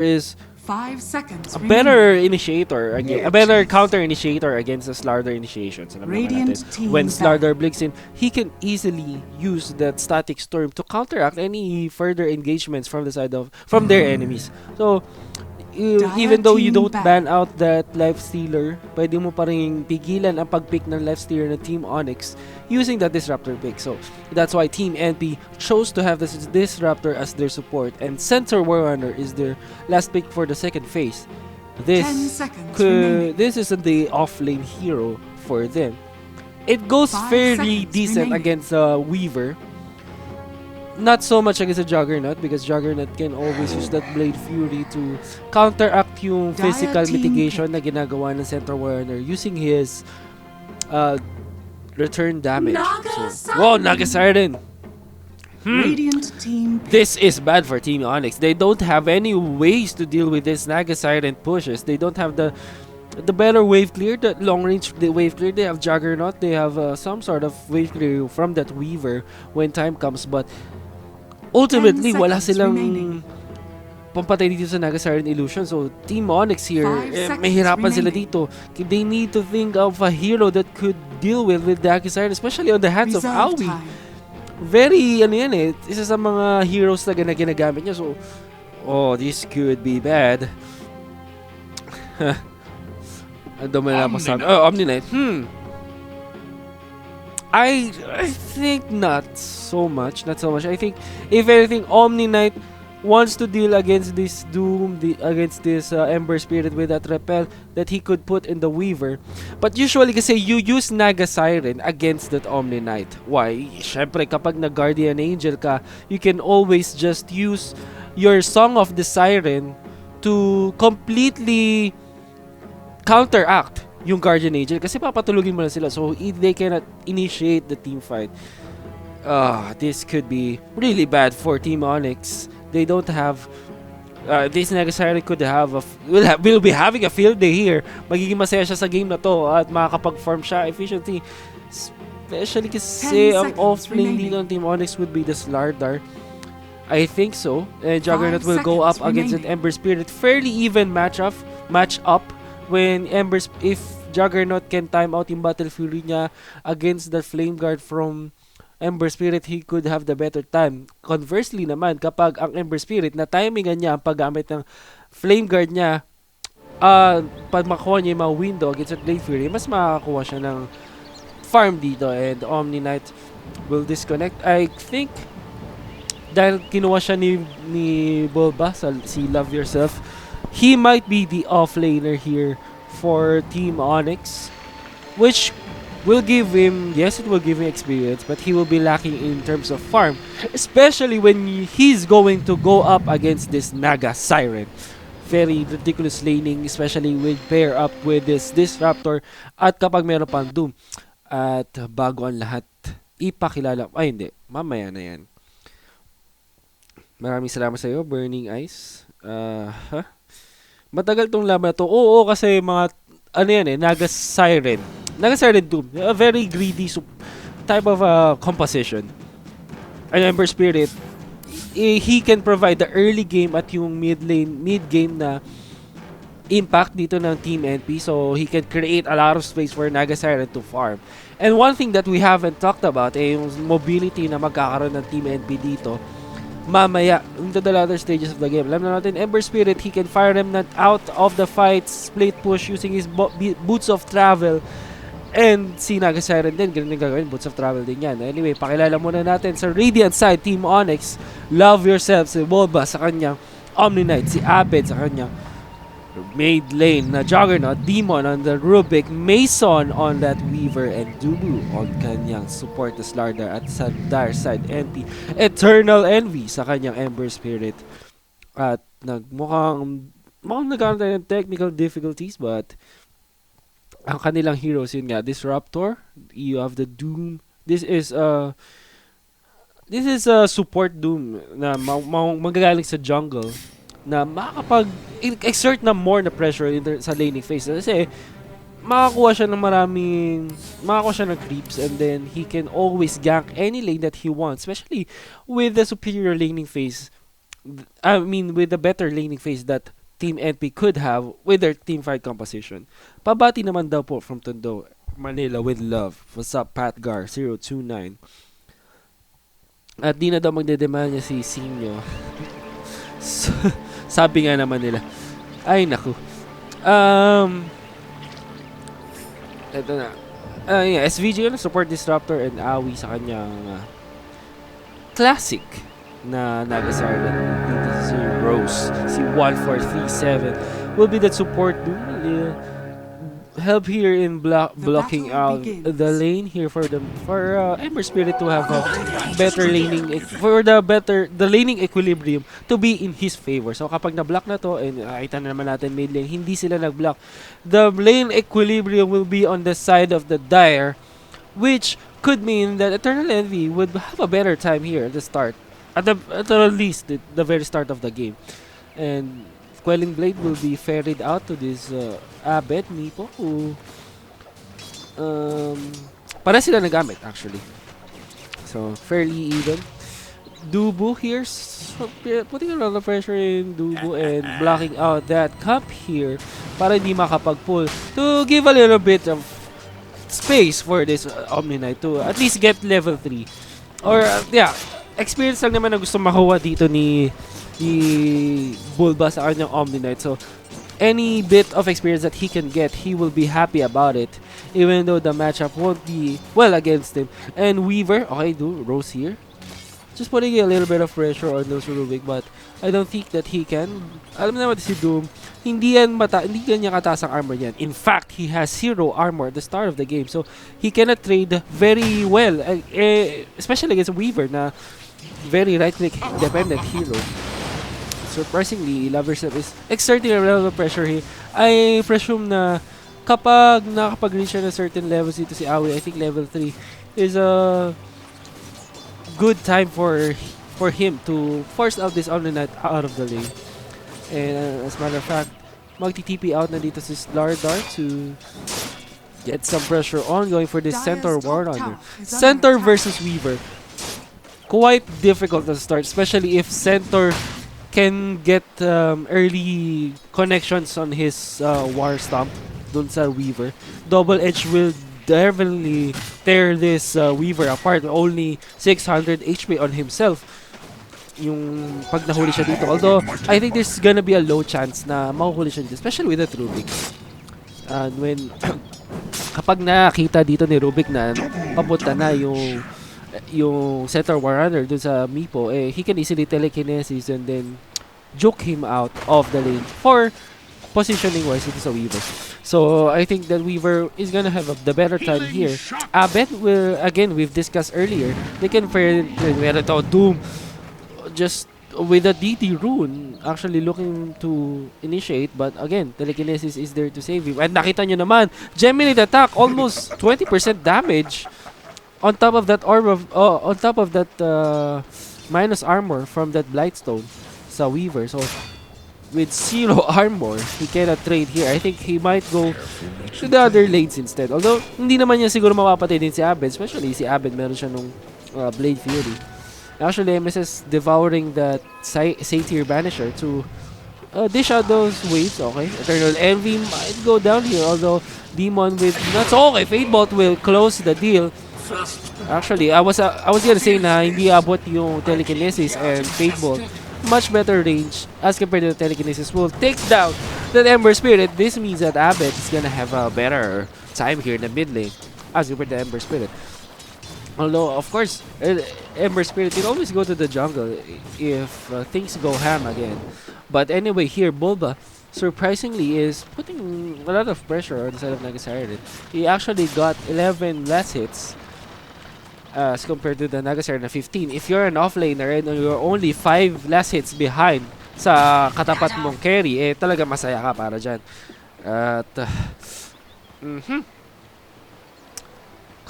is 5 seconds a remaining. better initiator, a better counter initiator against the Slardar initiations. Alam naman Radiant natin, team when back. Slardar blinks in, he can easily use that static storm to counteract any further engagements from the side of their enemies. So even though you don't ban out that life stealer, pwede mo pa rin pigilan ang pag-pick ng life stealer ng Team Onyx using that disruptor pick. So that's why Team NP chose to have this disruptor as their support, and Centaur Warrunner is their last pick for the second phase. 10 seconds remaining. This is the off-lane hero for them. It goes 5 fairly seconds decent remaining. against Weaver. Not so much against a Juggernaut, because Juggernaut can always use that Blade Fury to counteract yung physical Dire team mitigation na ginagawa ng Centaur Warrunner using his return damage. Naga So, wow, Naga Siren! Radiant team pick. This is bad for Team Onyx. They don't have any ways to deal with this Naga Siren pushes. They don't have the better wave clear, the long range wave clear. They have Juggernaut. They have some sort of wave clear from that Weaver when time comes. But ultimately, 10 wala seconds silang remaining. pampatay dito sa Naga Siren Illusion. So Team Onyx here, 5 may hirapan seconds sila remaining. dito. They need to think of a hero that could deal with Naga Siren, especially on the hands of Reserve Aoi. time. Very, isa sa mga heroes na ginagamit niya. So, this could be bad. Ang dami na masabi. Omni Knight. I think not so much. I think, if anything, Omni Knight wants to deal against this Doom, against this Ember Spirit with that repel that he could put in the Weaver. But usually kasi you use Naga Siren against that Omni Knight. Why? Syempre, kapag nag-Guardian Angel ka, you can always just use your Song of the Siren to completely counteract yung Guardian Angel, kasi papatulugin mo na sila, so they cannot initiate the team fight. This could be really bad for Team Onyx. They don't have this Naga Siren could have will be having a field day here. Magiging masaya siya sa game na to at makakapag-farm siya efficiently, especially kasi 10 ang seconds off-lane remaining. dito ng Team Onyx would be the Slardar. I think so. And Juggernaut 5 will go up seconds against an remaining. Ember Spirit. Fairly even match up when if Juggernaut can time out yung Battle Fury niya against the Flame Guard from Ember Spirit, he could have the better time. Conversely naman, kapag ang Ember Spirit na timingan niya ang paggamit ng Flame Guard niya, pag makuha niya yung mga window against the Blade Fury, mas makakakuha siya ng farm dito, and Omni Knight will disconnect. I think dahil kinuha siya ni Bulba si Love Yourself, he might be the offlaner here for Team Onyx, which will give him, yes, it will give him experience, but he will be lacking in terms of farm, especially when he's going to go up against this Naga Siren. Very ridiculous laning, especially with pair up with this Disruptor, at kapag meron pang Doom. At bago ang lahat, ipakilala, hindi, mamaya na yan. Maraming salamat sa iyo, Burning Eyes. Matagal tong laban na to. Oo, kasi mga, Naga Siren. Naga Siren Doom. A very greedy type of composition. An Ember Spirit, he can provide the early game at yung mid game na impact dito ng Team NP. So, he can create a lot of space for Naga Siren to farm. And one thing that we haven't talked about yung mobility na magkakaroon ng Team NP dito mamaya into the latter stages of the game. Alam na natin, Ember Spirit, he can fire Remnant out of the fight, split push using his Boots of Travel. And si Naga Siren din, ganun yung gagawin, Boots of Travel din yan. Anyway, pakilala muna natin sa Radiant side, Team Onyx, Love Yourself, si Bulba sa kanyang Omni Knight, si Abed sa kanyang mid lane na Juggernaut, Demon on the Rubik, Mason on that Weaver, and Dubu on kanyang support na Slardar, at sa Dire side NP, Eternal Envy sa kanyang Ember Spirit. At mukhang nagkaroon tayo ng technical difficulties, but ang kanilang heroes yun nga, Disruptor, you have the Doom. This is a support Doom na magagaling sa jungle na makakapag-exert na more na pressure sa laning phase. Kasi makakuha siya ng creeps, and then he can always gank any lane that he wants, especially with the superior laning phase I mean, with the better laning phase that Team NP could have with their team fight composition. Pabati naman daw po from Tondo, Manila with love. What's up, Patgar029? At di na daw magdedemand niya si Sinyo. So, sabi nga naman nila. Ay, naku. Ito na. Yeah, SVG na support Disruptor and Awi sa kanyang classic na Naga Siren. Dito si Rose, si 1437 will be that support dude. Help here in blocking out the lane here for Ember Spirit to have a better laning for the laning equilibrium to be in his favor. So kapag na-block na to, and nakita na naman natin mid lane, hindi sila nag-block. The lane equilibrium will be on the side of the Dire, which could mean that Eternal Envy would have a better time here at the start. At least the very start of the game. And Quelling Blade will be ferried out to this Abed Mipo who para sila nagamit actually. So fairly even. Dubu here putting a lot of pressure in Dubu and blocking out that cup here para hindi makapag-pull to give a little bit of space for this Omni Knight to at least get level 3. Or yeah, experience lang naman na gusto makuha dito ni Bulba sa kanyang Omni Knight. So, any bit of experience that he can get, he will be happy about it. Even though the matchup won't be well against him. And Weaver, okay, Rose here. Just putting a little bit of pressure on those Rubik, but I don't think that he can. Alam naman si Doom, hindi niya kataas ang armor yan. In fact, he has 0 armor at the start of the game. So, he cannot trade very well, especially against Weaver na very right-click dependent hero. Surprisingly, Loverstep is exerting a level of pressure here. I presume na kapag nakapag-reach siya na certain levels dito si Awi, I think level 3 is a good time for him to force out this Omni Knight out of the lane. And as a matter of fact, magti-TP out na dito si Slardar to get some pressure on, going for this Centaur War Runner. Centaur versus Weaver. Quite difficult to start, especially if Centaur can get early connections on his War Stomp dun sa Weaver. Double Edge will definitely tear this Weaver apart. Only 600 HP on himself yung pag nahuli siya dito. Although, I think there's gonna be a low chance na mahuhuli siya dito, especially with the Rubik. And when kapag nakita dito ni Rubik na papunta na yung Centaur War Runner dun sa Mipo, he can easily telekinesis and then juke him out of the lane for positioning wise dito sa Weaver. So I think that Weaver is gonna have the better time here. Abed will, again, we've discussed earlier, they can meron to Doom just with a DT rune actually looking to initiate, but again, telekinesis is there to save him. And nakita nyo naman, Gemini attack, almost 20% damage on top of that minus armor from that Blightstone sa Weaver. So with 0 armor, he cannot trade here. I think he might go to the other lanes instead. Although hindi naman niya siguro mapapatay din si Abed, especially si Abed meron siya nung Blade Fury. Actually, MSS devouring that Satyr Banisher to dish out those waves. Okay, Eternal Envy might go down here, although Demon with nuts. Okay, Fatebolt will close the deal. Actually, I was gonna say na hindi abot yung telekinesis, and Fatebolt much better range as compared to the telekinesis will take down the Ember Spirit. This means that Abed is gonna have a better time here in the mid lane as compared to the Ember Spirit. Although, of course, Ember Spirit can always go to the jungle if things go ham again. But anyway, here Bulba surprisingly is putting a lot of pressure on the side of Naga Siren. He actually got 11 last hits as compared to the Naga Siren na 15. If you're an offlaner and you're only 5 last hits behind sa katapat mong carry, talaga masaya ka para dyan. At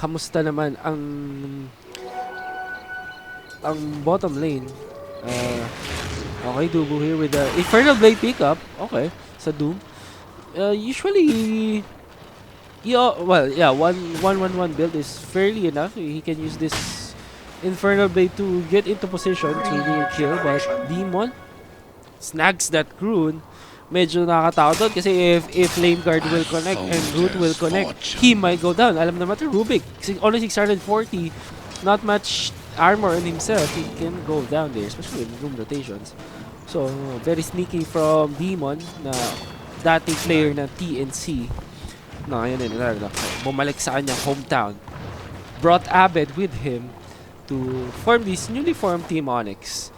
kamusta naman ang bottom lane? Okay, Dubu here with the Infernal Blade pickup. Okay, sa Doom. Usually, one 1-1-1 build is fairly enough. He can use this Infernal Blade to get into position to do a kill, but Demon snags that rune. Medyo nakakatakot doon kasi if Flame Guard will connect and Root will connect, he might go down. Alam naman natin, Rubik, only 640, not much armor on himself, he can go down there, especially in room rotations. So, very sneaky from Demon na dating player ng TNC na ngayon bumalik sa kanyang hometown. Brought Abed with him to form this newly formed Team Onyx.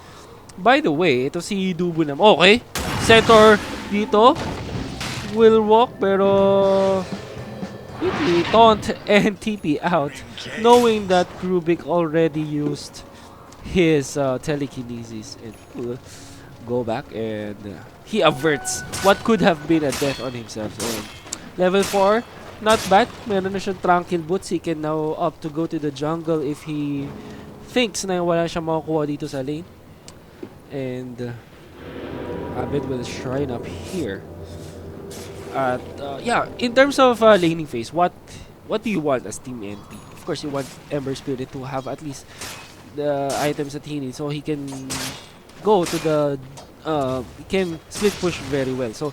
By the way, ito si Dubu naman. Okay, Centaur dito will walk pero quickly taunt and TP out, knowing that Rubik already used his telekinesis and will go back and he averts what could have been a death on himself. So, level 4, not bad. Meron na siyang tranquil boots. He can now opt to go to the jungle if he thinks na wala siyang makukuha dito sa lane. And Abed will shrine up here. At yeah, in terms of laning phase, what do you want as Team NP? Of course, you want Ember Spirit to have at least the items that he needs, so he can go to the he can split push very well. So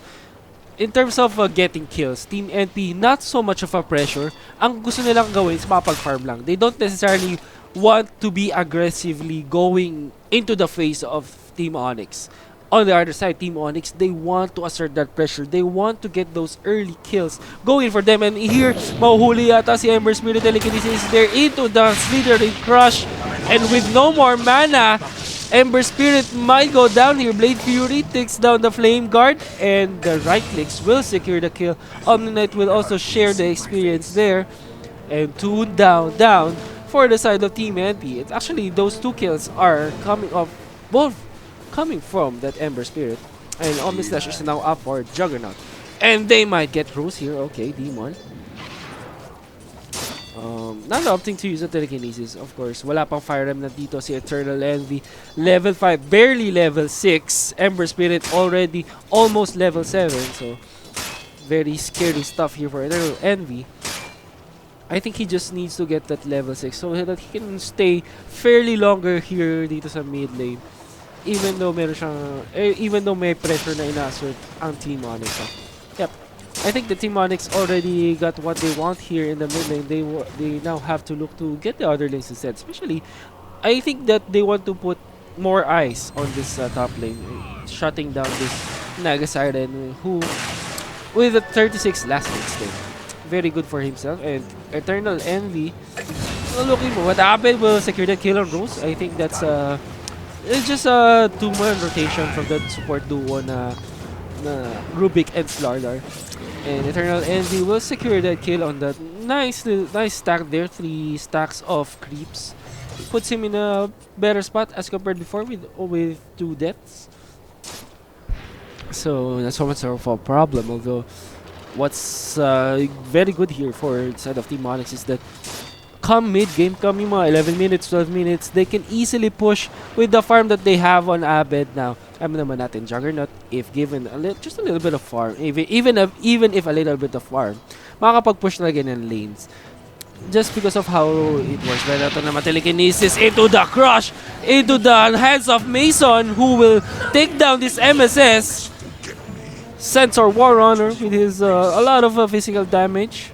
in terms of getting kills, Team NP not so much of a pressure. Ang gusto nilang gawin is mapag-farm lang. They don't necessarily want to be aggressively going into the face of Team Onyx. On the other side, Team Onyx, they want to assert that pressure. They want to get those early kills going for them. And here, mahuhuli yata si Ember Spirit Telekinesis. They're into the Slithering Crush. And with no more mana, Ember Spirit might go down here. Blade Fury takes down the Flame Guard. And the right clicks will secure the kill. Omni Knight will also share the experience there. And 2 down for the side of Team NP. It's actually, those 2 kills are coming off both coming from that Ember Spirit. And Omni Slash is now up for Juggernaut. And they might get Rose here. Okay, Demon. Not opting to use the Telekinesis, of course. Wala pang Fire Remnant dito si Eternal Envy. Level 5, barely level 6. Ember Spirit already almost level 7. So, very scary stuff here for Eternal Envy. I think he just needs to get that level 6 so that he can stay fairly longer here dito sa mid lane. Even though meron siyang, even though may pressure na ina-assert ang Team Onyx. So, yep. I think the Team Onyx already got what they want here in the mid lane. They now have to look to get the other lanes instead. Especially, I think that they want to put more eyes on this top lane, shutting down this Naga Siren, who with a 36 last hit still. Very good for himself. And Eternal Envy, looking for what happened, will secure the kill on Rose. I think that's it's just a 2-man rotation from the support duo na Rubik and Slardar. And Eternal Envy will secure that kill on that nice stack there. 3 stacks of creeps. Puts him in a better spot as compared before with 2 deaths. So that's so much of a problem. Although what's very good here for the side of Team Onyx is that come mid-game, come yung mga 11 minutes, 12 minutes, they can easily push with the farm that they have on Abed now. Alam naman natin, Juggernaut, if given just a little bit of farm, even if a little bit of farm, makakapag-push na ganyan lanes. Just because of how it works. Pero ito naman, Telekinesis into the crush, into the hands of Mason, who will take down this MSS. Centaur War Runner with his a lot of physical damage,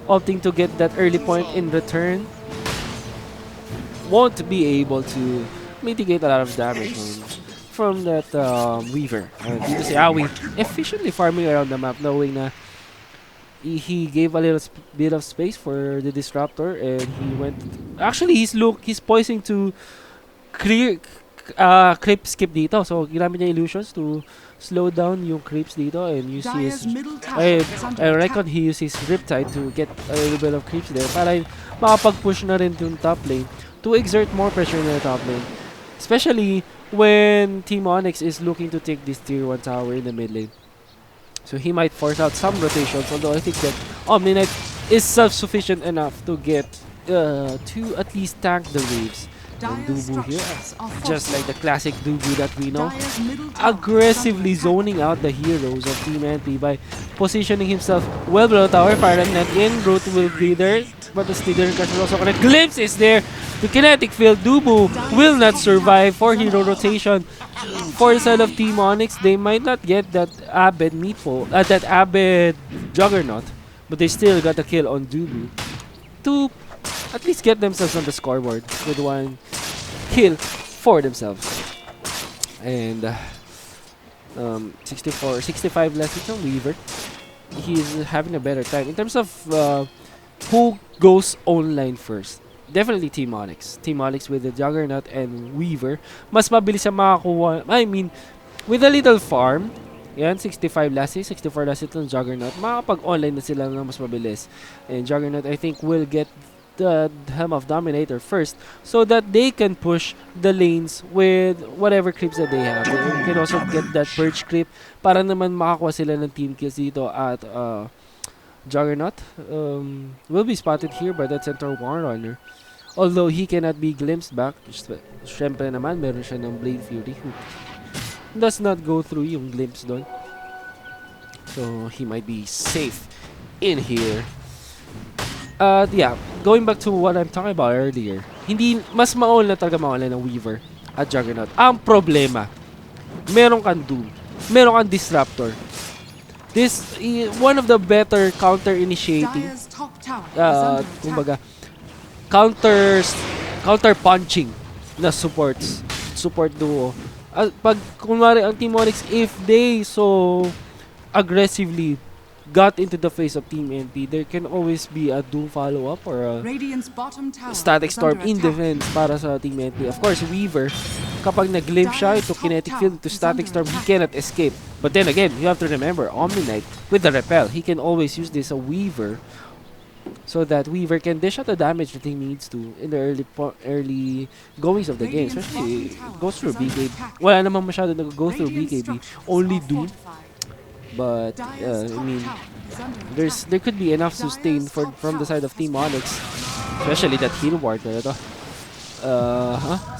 opting to get that early point in return. Won't be able to mitigate a lot of damage from that Weaver. Dito si Awi efficiently farming around the map, knowing na he gave a little bit of space for the Disruptor, and he went. Actually, he's poising to clear creep skip dito. So ginamit niya illusions to slow down yung creeps dito, and use his I reckon he uses Riptide to get a little bit of creeps there para makapag-push na rin yung top lane to exert more pressure in the top lane. Especially when Team Onyx is looking to take this tier 1 tower in the mid lane. So he might force out some rotations, although I think that Omni Knight is self-sufficient enough to get to at least tank the waves. And Dubu here, just like the classic Dubu that we know, aggressively zoning out the heroes of Team NP by positioning himself well below tower. Fire Remnant in, Root will be there, but the Slither Crush will also connect. Glimpse is there, to kinetic field. Dubu will not survive for hero rotation. For the side of Team Onyx, they might not get that Abed Meatful, that Abed Juggernaut, but they still got a kill on Dubu to at least get themselves on the scoreboard with one kill for themselves. And 65 less hits on Weaver. He's having a better time in terms of who goes online first. Definitely Team Onyx. Team Onyx with the Juggernaut and Weaver. Mas mabilis siya makakuha. I mean, with a little farm, yan, 65 last hit, 64 last hit ng Juggernaut, makakapag-online na sila ng mas mabilis. And Juggernaut, I think, will get the Helm of Dominator first so that they can push the lanes with whatever creeps that they have. They can also get that Purge creep para naman makakuha sila ng team kills dito at Juggernaut will be spotted here by that Centaur Warrunner. Although he cannot be glimpsed back, syempre naman meron siya ng Blade Fury who does not go through yung glimpse doon. So he might be safe in here. Yeah, going back to what I'm talking about earlier, hindi mas maol na talaga maol ng Weaver at Juggernaut. Ang problema, meron kang Doom, meron kang Disruptor. This one of the better counter initiating kumbaga counter punching na support duo. Pag kunwari ang Team Onyx, if they so aggressively got into the face of Team NP, there can always be a Doom follow-up or a Static Storm in defense para sa Team NP. Of course, Weaver, kapag nag-glimpse siya ito Kinetic Field to Static Storm, he cannot escape. But then again, you have to remember, Omni-Knight with the Repel, he can always use this a Weaver so that Weaver can dish out the damage that he needs to in the early goings of the game. Especially, goes through BKB. Wala naman masyado nag-go through BKB. Only Doom. But I mean, there could be enough sustain from the side of Team Onyx, especially that heal ward na ito.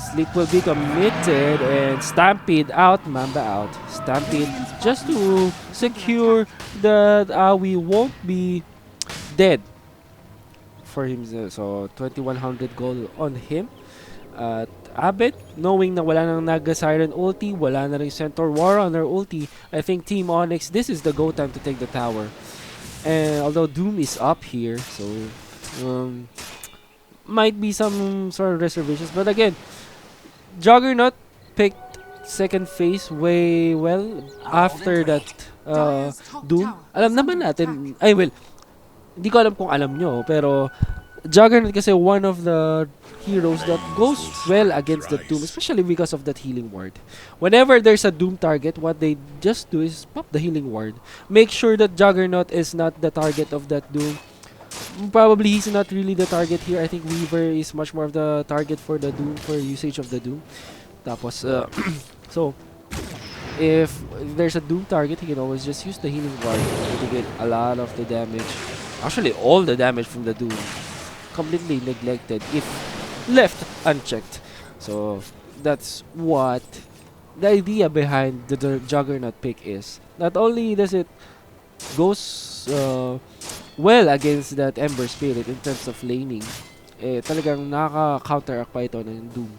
Sleep will be committed and Stampede out, Mamba out. Stampede just to secure that we won't be dead for him. So 2100 gold on him. At Abed, knowing na wala nang Naga Siren ulti, wala na rin Centaur Warrunner ulti, I think Team Onyx, this is the go time to take the tower. And although Doom is up here, so might be some sort of reservations. But again, Juggernaut picked second phase way well after that Doom. Alam naman natin, hindi ko alam kung alam nyo, pero Juggernaut kasi one of the heroes that goes well against the Doom, especially because of that healing ward. Whenever there's a Doom target, what they just do is pop the healing ward. Make sure that Juggernaut is not the target of that Doom. Probably he's not really the target here. I think Weaver is much more of the target for the Doom, for usage of the Doom. Tapos, so, if there's a Doom target, he can always just use the healing ward to get a lot of the damage. Actually, all the damage from the Doom. Completely neglected if left unchecked. So that's what the idea behind the Juggernaut pick is. Not only does it goes well against that Ember Spirit in terms of laning, talagang nakaka-counteract pa ito ng Doom.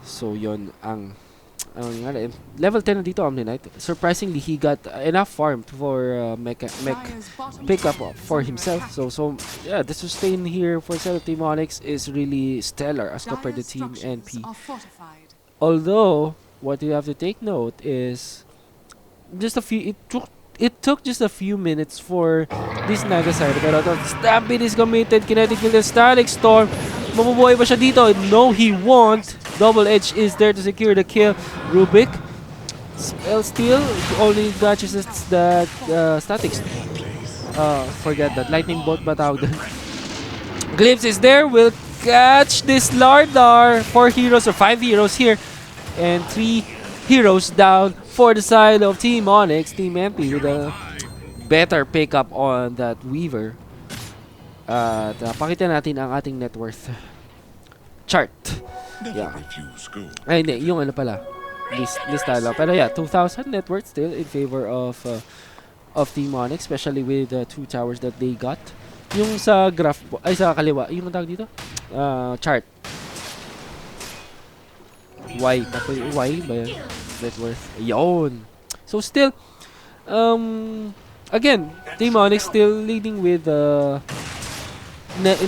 So yon ang level 10 na dito Omni-Knight. Surprisingly, he got enough farm for mech pick up for himself. So yeah, the sustain here for Team Onyx is really stellar as compared to Team NP. Although, what you have to take note is just a few. It took just a few minutes for this Naga Siren. Pero Stampede is committed. Kinetic Field, Static Storm. Mabubuhay ba siya dito? No, he won't. Double Edge is there to secure the kill. Rubik, Spell Steal, only catches that Statics. Forget that. Lightning Bolt ba tawag doon? Glimpse is there. Will catch this Lardar. 4 heroes or 5 heroes here. And 3 heroes down for the side of Team Onyx. Team MP with a better pickup on that Weaver. At pakita natin ang ating net worth chart. Yeah. Ay, hindi. Yung ano pala. Lista lang. Pero yeah, 2,000 net worth still in favor of Team Onyx, especially with the 2 towers that they got. Yung sa graph po, ay sa kaliwa, yung tawag dito? chart. Y ba yan? Net worth. Ayun. So still, again, Team Onyx still leading with in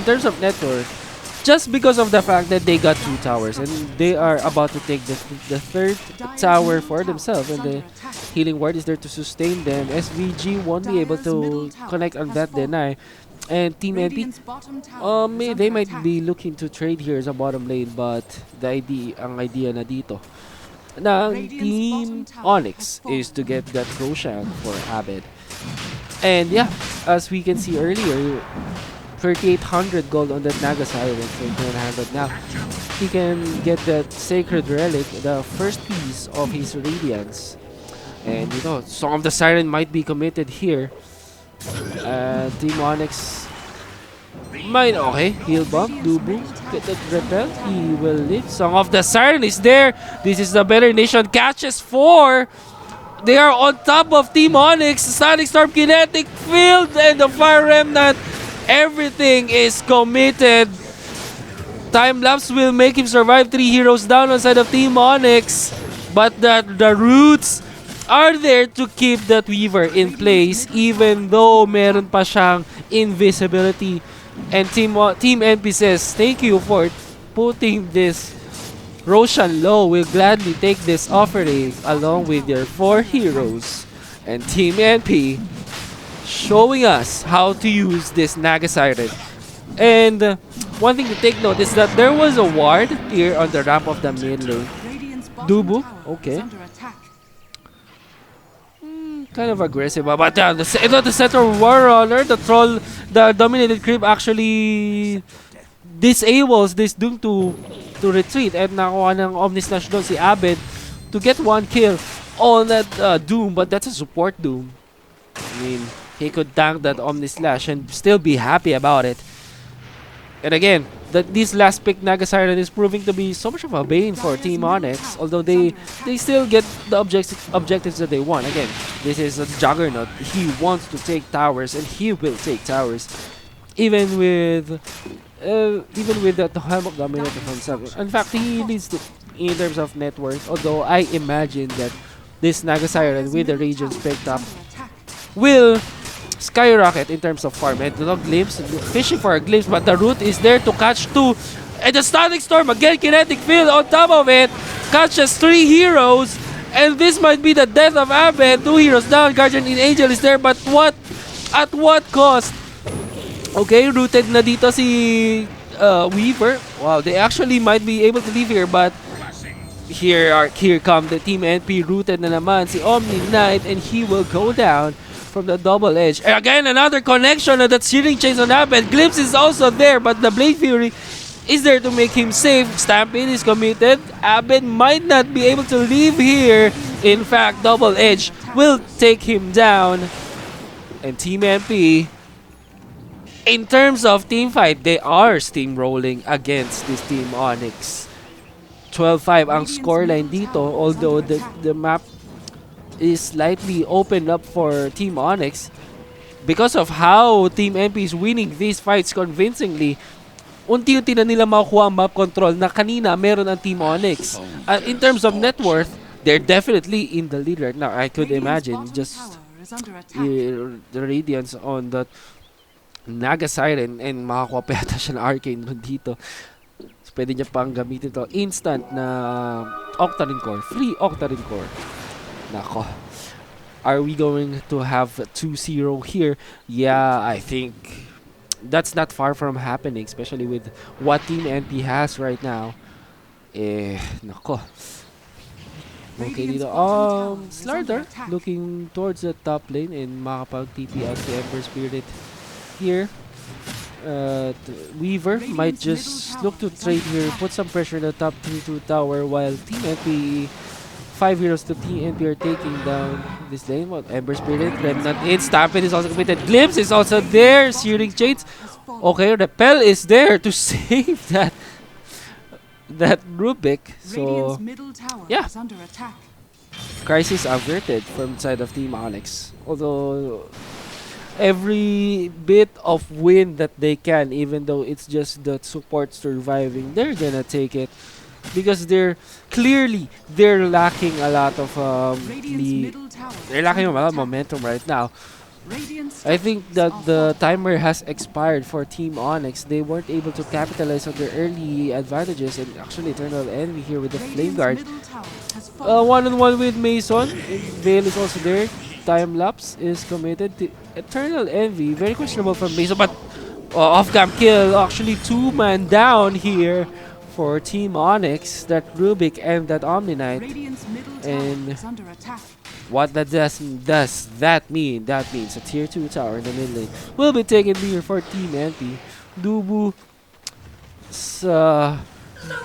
terms of net worth, just because of the fact that they got 2 towers and they are about to take the third tower for themselves, and the healing ward is there to sustain them. SVG won't be able to connect on that deny. And Team NP, they might be looking to trade here as a bottom lane, but ang idea na dito ng Team Onyx is to get that Roshan for Abed. And yeah, as we can see earlier, 3,800 gold on that Naga Siren, 3,900 now. He can get that Sacred Relic, the first piece of his Radiance. And you know, Song of the Siren might be committed here. Team Onyx might, okay, heal bump, Dubu, get that repel, he will live. Song of the Siren is there. This is the Better Nation, catches 4. They are on top of Team Onyx. Static Storm, Kinetic Field, and the Fire Remnant. Everything is committed. Time lapse will make him survive. 3 heroes down on side of Team Onyx. But the roots are there to keep that Weaver in place, even though meron pa siyang invisibility. And Team NP says, thank you for putting this Roshan low. Will gladly take this offering along with your 4 heroes. And Team NP showing us how to use this Naga Siren. And one thing to take note is that there was a ward here on the ramp of the mid lane. Dubu, okay. Kind of aggressive, but the center Warrunner, the troll, the dominated creep actually disables this Doom to retreat, and nakuha ng Omnislash doon si Abed to get 1 kill on that Doom, but that's a support Doom. I mean, he could tank that Omnislash and still be happy about it. And again, this last pick Naga Siren is proving to be so much of a bane for Team Onyx, although they still get the objectives that they want. Again, this is a juggernaut. He wants to take towers, and he will take towers, even with the Hemlock Dominator from 7. In fact, he leads in terms of net worth, although I imagine that this Naga Siren with the regions picked up will skyrocket in terms of farm. And the glimpse, fishing for a glimpse, but the root is there to catch 2. And the Static Storm, again, Kinetic Field on top of it, catches 3 heroes. And this might be the death of Abed. 2 heroes down, Guardian in Angel is there, but at what cost? Okay, rooted na dito si Weaver. Wow, they actually might be able to leave here, but here come the Team NP, rooted na naman si Omni Knight, and he will go down from the double edge. And again, another connection of that Searing Chains on Abed. Glimpse is also there, but the Blade Fury is there to make him safe. Stampede is committed. Abed might not be able to leave here. In fact, double edge will take him down. And Team MP, in terms of team fight, they are steamrolling against this Team Onyx. 12-5 ang scoreline dito, although the map is slightly opened up for Team Onyx because of how Team MP is winning these fights convincingly. Unti-unti na nila makukuha ang map control na kanina meron ang Team Onyx. In terms of net worth, they're definitely in the lead right now. I could imagine just the Radiance on that Naga Siren, and makakuha pa yata siya ng Arcane dito. So, pwede niya pang gamitin ito. Instant na Octarine Core. Free Octarine Core. Nako. Are we going to have 2-0 here? Yeah, I think that's not far from happening, especially with what Team NP has right now. Nako. Okay dito. Slardar looking towards the top lane and makapag-TP out si Ember Spirit here. Weaver might just look to trade here, put some pressure on the top 3-2 tower, while Team NP 5 heroes to Team NP are taking down this lane. What? Ember Spirit, Remnant in, Stampede is also committed, Glimpse is also there, Searing Chains. Okay, Repel is there to save that Rubik. So, yeah. Crisis averted from the side of Team Onyx. Although, every bit of win that they can, even though it's just the support surviving, they're gonna take it because they're lacking a lot of they're lacking a lot of momentum right now. I think that the timer has expired for Team Onyx. They weren't able to capitalize on their early advantages, and actually Eternal Envy here with the Flame Guard. One-on-one with Mason. Vale is also there. Time lapse is committed to Eternal Envy. Very questionable from Mason, but off-cam kill. Actually, two-man down here for Team Onyx. That Rubik and that Omni Knight. And what does that mean? That means a tier 2 tower in the mid lane will be taken here for Team NP. Dubu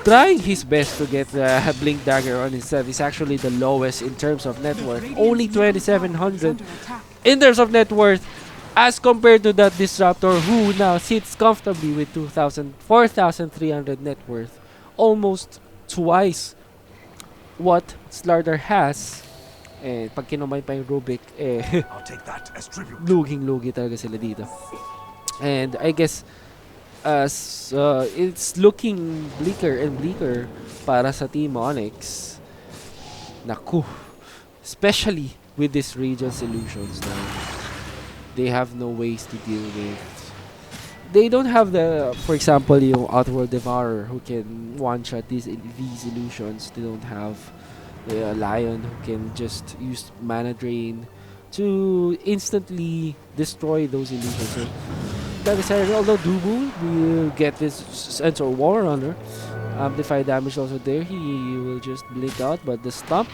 trying his best to get the Blink Dagger on his set. He's actually the lowest in terms of net worth. Only 2,700 in terms of net worth as compared to that Disruptor who now sits comfortably with 4,300 net worth. Almost twice what Slardar has. Eh, pag kinumay pa yung Rubik, luging-lugi talaga sila dito. And I guess as it's looking bleaker and bleaker para sa Team Onyx. Naku. Especially with this Radiance Illusions now. They have no ways to deal with. They don't have the, for example, yung Outworld Devourer who can one-shot these illusions. They don't have a Lion who can just use Mana Drain to instantly destroy those illusions. So, Naga Siren, although Dubu will get this Sensor War Runner, amplify damage also there, he will just blink out, but the stomp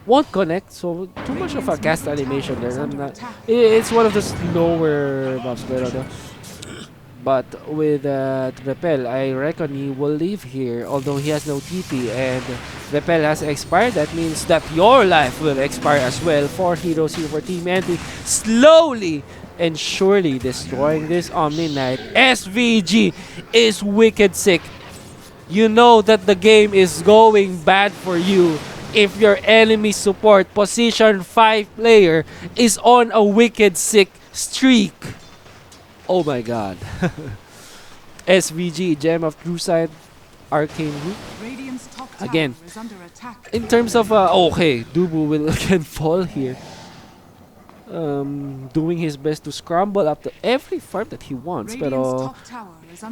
won't connect, so too much of a cast animation there. It's one of the slower mobs, but with Repel, I reckon he will leave here, although he has no TP, and Repel has expired. That means that your life will expire as well. 4 heroes here for Team NP, slowly and surely destroying this Omni Knight. SVG is wicked sick. You know that the game is going bad for you if your enemy support position 5 player is on a wicked sick streak. Oh my god. SVG, Gem of True Sight, Arcane Root. Again, in terms of, okay, Dubu will again fall here. Doing his best to scramble up to every farm that he wants. Pero,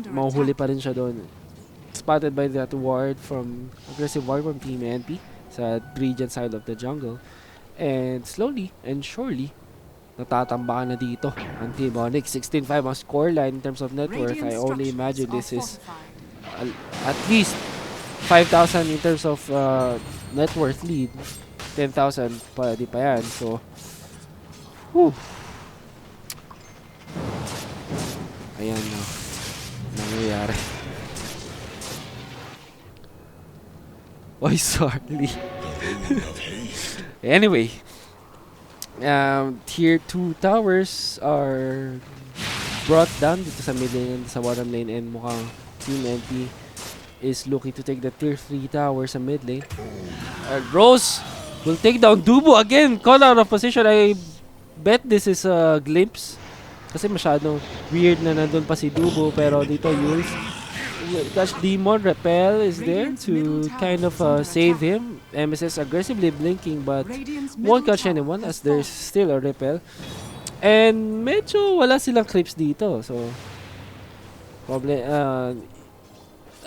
mahuhuli pa rin siya doon. Spotted by that ward from, aggressive ward from Team NP sa region side of the jungle. And slowly and surely, natatambakan na dito ang Team Onyx. 16-5 ang scoreline in terms of net worth. I only imagine this is at least 5,000 in terms of net worth lead. 10,000 pa, di pa yan. So, whew. Ayan na. Nangyayari. Oy, sorry. Anyway. Tier 2 towers are brought down dito sa mid lane and sa bottom lane, and mukhang Team NP is looking to take the tier 3 tower sa mid lane. Rose will take down Dubu again, caught out of position. I bet this is a glimpse kasi masyadong weird na nandun pa si Dubu, pero dito Yules Dash Demon Repel is there to kind of save him. MSS aggressively blinking but won't catch anyone as there's still a Repel. And medyo wala silang creeps dito. So, probably,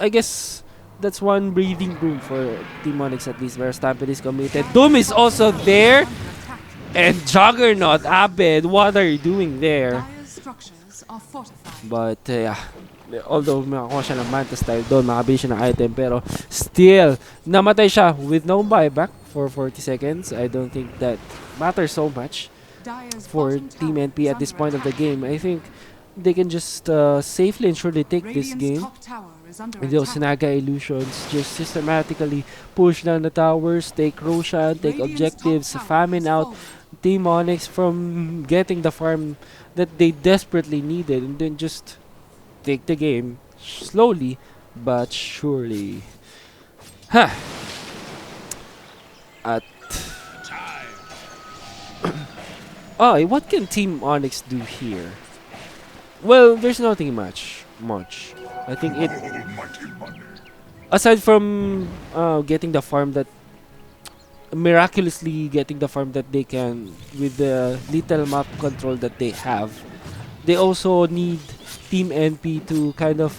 I guess that's one breathing room for Team Onyx at least where Stampede is committed. Doom is also there. And Juggernaut, Abed, what are you doing there? But, yeah. Although makakuha siya ng Manta style doon, makabili siya ng item, pero still, namatay siya with no buyback for 40 seconds. I don't think that matters so much for Team NP at this point of the game. I think they can just safely and surely take this game. With those Naga illusions, just systematically push down the towers, take Roshan, take objectives, famine out Team Onyx from getting the farm that they desperately needed, and then just take the game slowly but surely. Ha! At Oh, what can Team Onyx do here? Well, there's nothing much. I think it, aside from getting the farm that, miraculously getting the farm that they can with the little map control that they have, they also need Team NP to kind of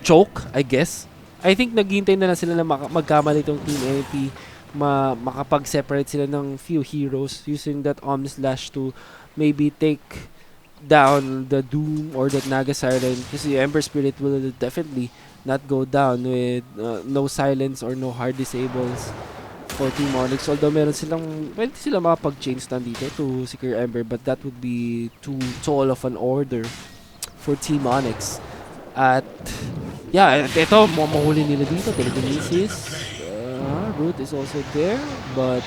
choke, I guess. I think naghihintay na lang sila na magkamali itong Team NP, makapag-separate sila ng few heroes using that Slash to maybe take down the Doom or that Naga Siren, kasi Ember Spirit will definitely not go down with no silence or no hard disables for Team Onyx. Although pwede sila makapag-change stand dito to secure Ember, but that would be too tall of an order for Team Onyx. At yeah, ito, mahuli nila dito. Telekinesis. Root is also there, but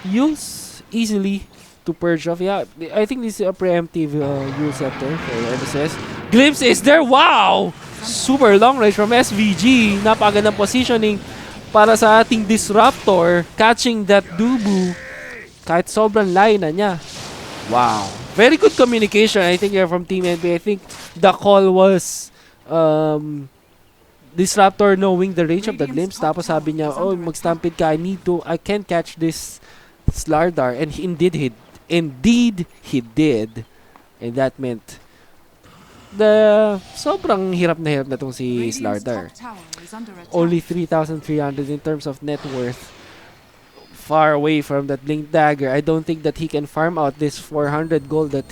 use easily to purge off. Yeah, I think this is a preemptive Yule Scepter for MSS. Glimpse is there. Wow! Super long range from SVG. Napakagandang positioning para sa ating Disruptor. Catching that Dubu. Kahit sobrang layo na niya. Wow. Very good communication, I think, from Team NP. I think the call was Disruptor knowing the range of the Glimpse. Tapos sabi niya, oh, mag-stampede ka. I can't catch this Slardar. And Indeed, he did. And that meant sobrang hirap na tong si Slardar. Only 3,300 in terms of net worth. Far away from that Blink Dagger. I don't think that he can farm out this 400 gold that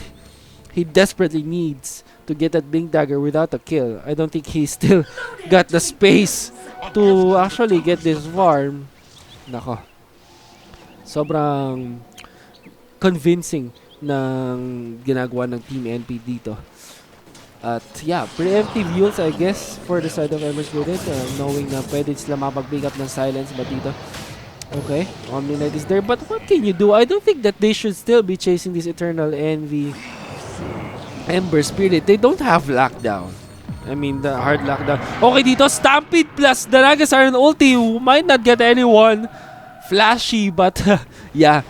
he desperately needs to get that Blink Dagger without a kill. I don't think he still got the space to actually get this farm. Nako. Sobrang convincing ng ginagawa ng Team NP dito. At yeah, preemptive Yules, I guess, for the side of Ember Spirit, knowing na pwede sila mapag-pick up ng silence. But dito, okay, Omni Knight is there. But what can you do? I don't think that they should still be chasing this Eternal Envy Ember Spirit. They don't have lockdown. I mean, the hard lockdown. Okay, dito, Stampede plus the Naga Siren ulti might not get anyone flashy, but yeah,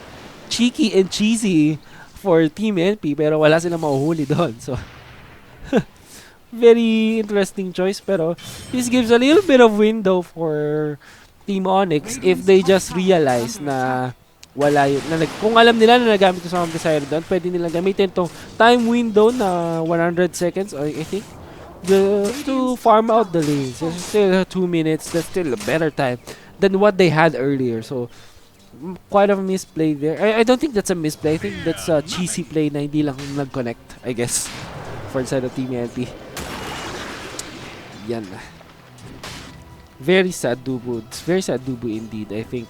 cheeky and cheesy for Team NP, pero wala silang mahuhuli doon. So, very interesting choice, pero this gives a little bit of window for Team Onyx if they just realize na wala yun. Kung alam nila na nagamit ko sa Naga Siren doon, pwede nilang gamitin itong time window na 100 seconds, or I think, to farm out the lanes. There's still 2 minutes. That's still a better time than what they had earlier. So, quite a misplay there. I don't think that's a misplay. I think that's a cheesy play na hindi lang nag-connect, I guess, for the side of Team NP. Yan. Very sad Dubu. It's very sad Dubu indeed, I think.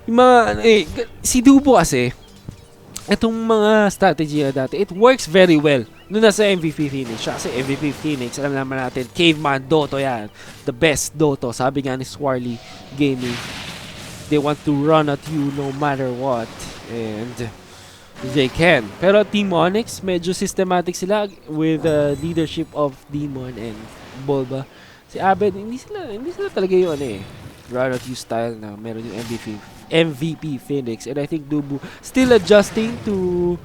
Yung mga, si Dubu kasi, itong mga strategy na dati, it works very well nung nasa MVP Phoenix siya. Kasi MVP Phoenix, alam naman natin, caveman Dota yan. The best Dota. Sabi nga ni Swarly Gaming, they want to run at you no matter what. And they can. Pero Team Onyx, medyo systematic sila with the leadership of Demon and Bulba. Si Abed, hindi sila talaga yung run at you style na meron yung MVP Phoenix. And I think Dubu still adjusting to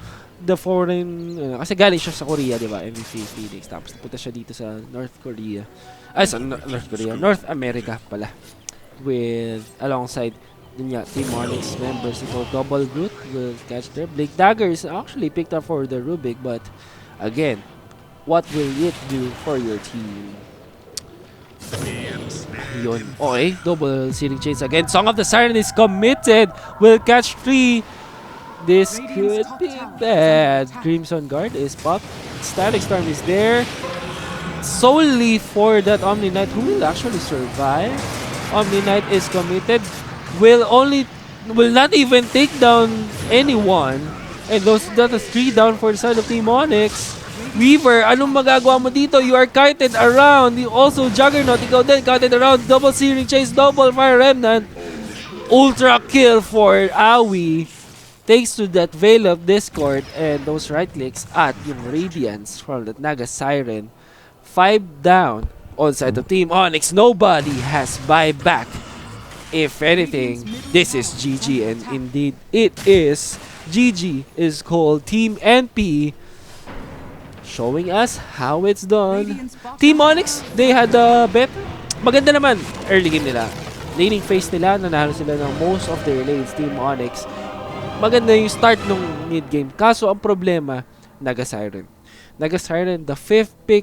the foreign, kasi galing siya sa Korea, di ba? MVP Phoenix. Tapos napunta siya dito sa North Korea. Ay, sa North Korea. North America pala. Alongside Team Onyx members. Ito, double root will catch there. Blink Dagger is actually picked up for the Rubik, but again, what will it do for your team? Yun. Okay, double Searing Chains again. Song of the Siren is committed. Will catch 3. This could be bad. Crimson Guard is popped. Static Storm is there. Solely for that Omni Knight, who will actually survive. Omni Knight is committed. Will not even take down anyone. And that is 3 down for the side of Team Onyx. Weaver, anong magagawa mo dito? You are kited around. You also Juggernaut, ikaw din kited around. Double Searing Chase, double Fire Remnant. Ultra kill for Awi. Thanks to that Veil of Discord and those right clicks at yung Radiance from that Naga Siren. 5 down on side of Team Onyx. Nobody has buyback if anything, this is GG, and indeed it is. GG is called Team NP, showing us how it's done. Team Onyx, they had a bet. Maganda naman, early game nila. Laning phase nila, nanalo sila ng most of their lanes. Team Onyx, maganda yung start nung mid game. Kaso ang problema, Naga Siren. Naga Siren, the 5th pick